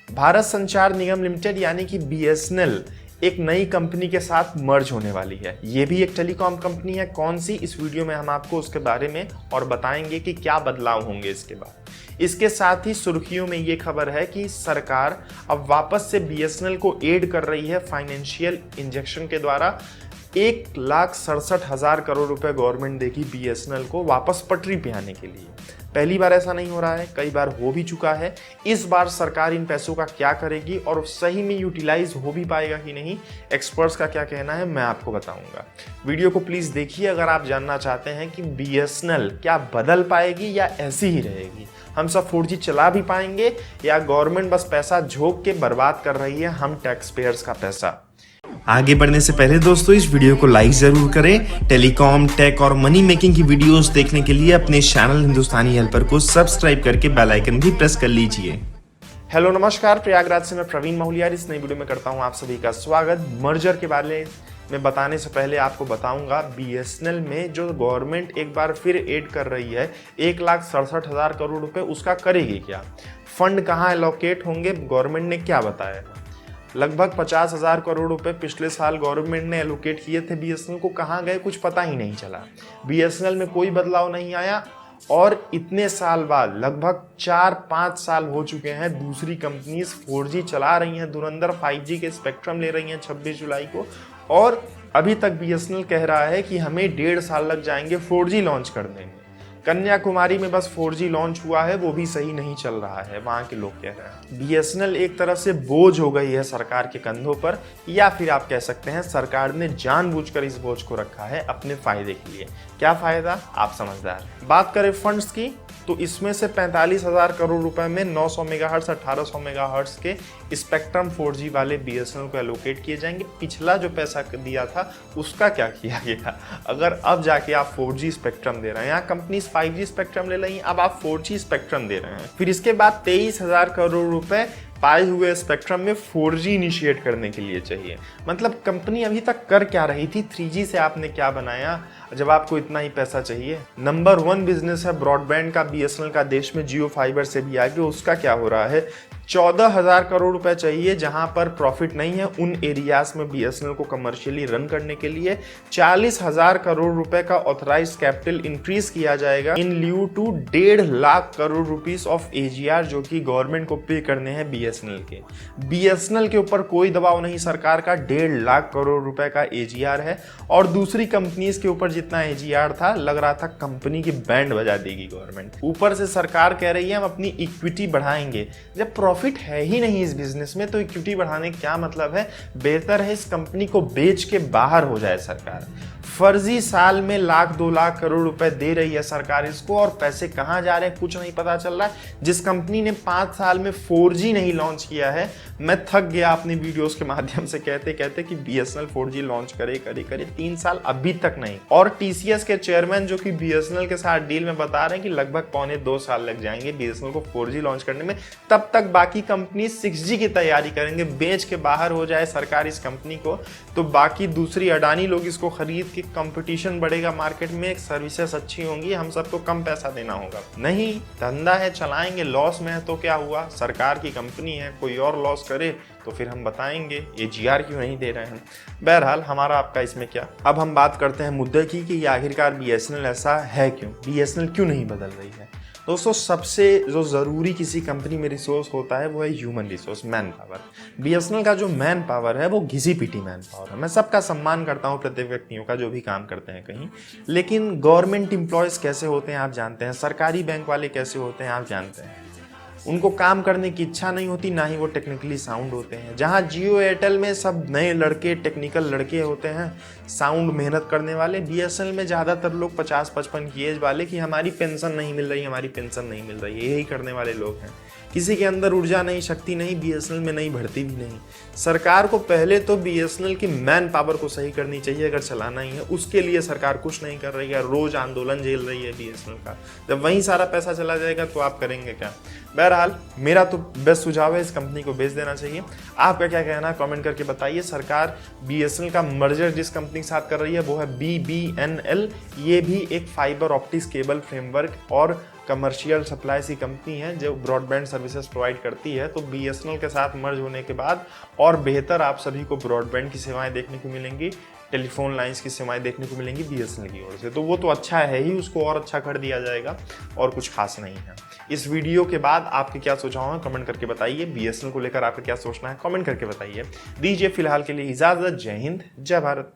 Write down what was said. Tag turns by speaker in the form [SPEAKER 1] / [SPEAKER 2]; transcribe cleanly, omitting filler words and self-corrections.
[SPEAKER 1] भारत संचार निगम लिमिटेड यानी कि बीएसएनएल एक नई कंपनी के साथ मर्ज होने वाली है। ये भी एक टेलीकॉम कंपनी है। कौन सी, इस वीडियो में हम आपको उसके बारे में और बताएंगे कि क्या बदलाव होंगे इसके बाद। इसके साथ ही सुर्खियों में ये खबर है कि सरकार अब वापस से बीएसएनएल को एड कर रही है फाइनेंशियल इंजेक्शन के द्वारा। 1,67,000 करोड़ रुपए गवर्नमेंट देगी बीएसएनएल को वापस पटरी पे आने के लिए। पहली बार ऐसा नहीं हो रहा है, कई बार हो भी चुका है। इस बार सरकार इन पैसों का क्या करेगी और सही में यूटिलाइज हो भी पाएगा कि नहीं, एक्सपर्ट्स का क्या कहना है मैं आपको बताऊंगा। वीडियो को प्लीज देखिए अगर आप जानना चाहते हैं कि बीएसएनएल क्या बदल पाएगी या ऐसी ही रहेगी। हम सब 4G चला भी पाएंगे या गवर्नमेंट बस पैसा झोंक के बर्बाद कर रही है हम टैक्स पेयर्स का पैसा।
[SPEAKER 2] आगे बढ़ने से पहले दोस्तों इस वीडियो को लाइक जरूर करें। टेलीकॉम, टेक और मनी मेकिंग की वीडियोस देखने के लिए अपने चैनल हिंदुस्तानी हेल्पर को सब्सक्राइब करके बेल आइकन भी प्रेस कर लीजिए।
[SPEAKER 1] हेलो नमस्कार, प्रयागराज से मैं प्रवीण माहुलियार इस नई वीडियो में करता हूं आप सभी का स्वागत। मर्जर के बारे में बताने से पहले आपको बताऊंगा बीएसएनएल में जो गवर्नमेंट एक बार फिर ऐड कर रही है 1,67,000 करोड़ रुपए, उसका करेगी क्या, फंड कहां एलोकेट होंगे, गवर्नमेंट ने क्या बताया। लगभग 50,000 करोड़ रुपए पिछले साल गवर्नमेंट ने एलोकेट किए थे बीएसएनएल को, कहाँ गए कुछ पता ही नहीं चला। बीएसएनएल में कोई बदलाव नहीं आया और इतने साल बाद लगभग 4-5 साल हो चुके हैं दूसरी कंपनीज 4G चला रही हैं, धुरंधर 5G के स्पेक्ट्रम ले रही हैं 26 जुलाई को, और अभी तक बीएसएनएल कह रहा है कि हमें 1.5 साल लग जाएंगे 4G लॉन्च करने में। कन्याकुमारी में बस 4G लॉन्च हुआ है, वो भी सही नहीं चल रहा है, वहां के लोग कह रहे हैं। बीएसएनएल एक तरह से बोझ हो गई है सरकार के कंधों पर, या फिर आप कह सकते हैं सरकार ने जानबूझकर इस बोझ को रखा है अपने फायदे के लिए। क्या फायदा, आप समझदार। बात करें फंड्स की तो इसमें से 45,000 करोड़ रुपए में 900 मेगाहर्ट्ज 1800 मेगाहर्ट्ज के स्पेक्ट्रम 4G वाले बीएसएनएल को एलोकेट किए जाएंगे। पिछला जो पैसा दिया था उसका क्या किया गया। अगर अब जाके आप 4G स्पेक्ट्रम दे रहे हैं, यहाँ कंपनी 5G स्पेक्ट्रम ले रही हैं, अब आप 4G स्पेक्ट्रम दे रहे हैं। फिर इसके बाद 23,000 करोड़ रुपए पाए हुए स्पेक्ट्रम में 4G इनिशिएट करने के लिए चाहिए। मतलब कंपनी अभी तक कर क्या रही थी, 3G से आपने क्या बनाया जब आपको इतना ही पैसा चाहिए। नंबर 1 बिजनेस है ब्रॉडबैंड का बीएसएनएल का देश में, जियो फाइबर से भी आगे। उसका क्या हो रहा है, 14,000 करोड़ रुपए चाहिए जहां पर प्रॉफिट नहीं है उन एरियाज में बीएसएनएल को कमर्शियली रन करने के लिए। 40,000 करोड़ रुपए का ऑथराइज कैपिटल इंक्रीज किया जाएगा in lieu to 1.5 lakh crore rupees of AGR जो कि गवर्नमेंट को पे करने हैं बीएसएनएल के। बीएसएनएल के ऊपर कोई दबाव नहीं सरकार का, 1.5 लाख करोड़ रुपए का एजीआर है और दूसरी कंपनीज के ऊपर जितना एजीआर था लग रहा था कंपनी की बैंड बजा देगी गवर्नमेंट। ऊपर से सरकार कह रही है हम अपनी इक्विटी बढ़ाएंगे। जब प्रॉफिट है ही नहीं इस बिजनेस में तो इक्विटी बढ़ाने क्या मतलब है। बेहतर है इस कंपनी को बेच के बाहर हो जाए सरकार। फर्जी साल में 1,00,000-2 लाख करोड़ रुपए दे रही है सरकार इसको और पैसे कहां जा रहे हैं कुछ नहीं पता चल रहा है। जिस कंपनी ने 5 साल में 4G नहीं लॉन्च किया है, मैं थक गया अपनी वीडियोस के माध्यम से कहते कहते कि बीएसएनएल 4G लॉन्च करे 3 साल अभी तक नहीं। और टीसीएस के चेयरमैन जो कि बीएसएनएल के साथ डील में बता रहे हैं कि लगभग 1.25 साल लग जाएंगे बीएसएनएल को 4G लॉन्च करने में। तब तक बाकी कंपनी 6G की तैयारी करेंगे, बेच के बाहर हो जाए सरकार इस कंपनी को तो बाकी दूसरी अडानी लोग इसको खरीद के कंपटीशन बढ़ेगा मार्केट में, सर्विसेज अच्छी होंगी, हम सबको कम पैसा देना होगा। नहीं, धंधा है चलाएंगे, लॉस में है तो क्या हुआ, सरकार की कंपनी है, कोई और लॉस करे तो फिर हम बताएंगे एजीआर क्यों नहीं दे रहे हैं। बहरहाल हमारा आपका इसमें क्या। अब हम बात करते हैं मुद्दे की कि आखिरकार बीएसएनएल ऐसा है क्यों, बीएसएनएल क्यों नहीं बदल रही है। दोस्तों सबसे जो ज़रूरी किसी कंपनी में रिसोर्स होता है वो है human resource, man power. BSNL का जो मैन पावर है वो घिसी पिटी मैन पावर है। मैं सबका सम्मान करता हूँ, प्रत्येक व्यक्तियों का जो भी काम करते हैं कहीं, लेकिन गवर्नमेंट एम्प्लॉयज़ कैसे होते हैं आप जानते हैं, सरकारी बैंक वाले कैसे होते हैं आप जानते हैं। उनको काम करने की इच्छा नहीं होती, ना ही वो टेक्निकली साउंड होते हैं। जहाँ जियो एयरटेल में सब नए लड़के, टेक्निकल लड़के होते हैं, साउंड मेहनत करने वाले, बीएसएनएल में ज़्यादातर लोग 50-55 की एज वाले कि हमारी पेंशन नहीं मिल रही, हमारी पेंशन नहीं मिल रही है, यही करने वाले लोग हैं। किसी के अंदर ऊर्जा नहीं, शक्ति नहीं, बीएसएनएल में नहीं, भर्ती भी नहीं। सरकार को पहले तो बीएसएनएल की मैन पावर को सही करनी चाहिए अगर चलाना ही है। उसके लिए सरकार कुछ नहीं कर रही है, रोज आंदोलन झेल रही है बीएसएनएल का। जब वहीं सारा पैसा चला जाएगा तो आप करेंगे क्या। बहरहाल मेरा तो बेस्ट सुझाव है इस कंपनी को बेच देना चाहिए। आपका क्या कहना है कमेंट करके बताइए। सरकार बीएसएनएल का मर्जर जिस कंपनी के साथ कर रही है वो है बीबीएनएल। ये भी एक फाइबर ऑप्टिक्स केबल फ्रेमवर्क और कमर्शियल सप्लाई सी कंपनी है जो ब्रॉडबैंड सर्विसेज प्रोवाइड करती है। तो BSNL के साथ मर्ज होने के बाद और बेहतर आप सभी को ब्रॉडबैंड की सेवाएं देखने को मिलेंगी, टेलीफोन लाइंस की सेवाएं देखने को मिलेंगी BSNL की ओर से। तो वो तो अच्छा है ही, उसको और अच्छा कर दिया जाएगा और कुछ खास नहीं है। इस वीडियो के बाद आपके क्या सोचा होगा कमेंट करके बताइए। BSNL को लेकर आपका क्या सोचना है कमेंट करके बताइए। दीजिए फिलहाल के लिए इजाजत। जय हिंद, जय भारत।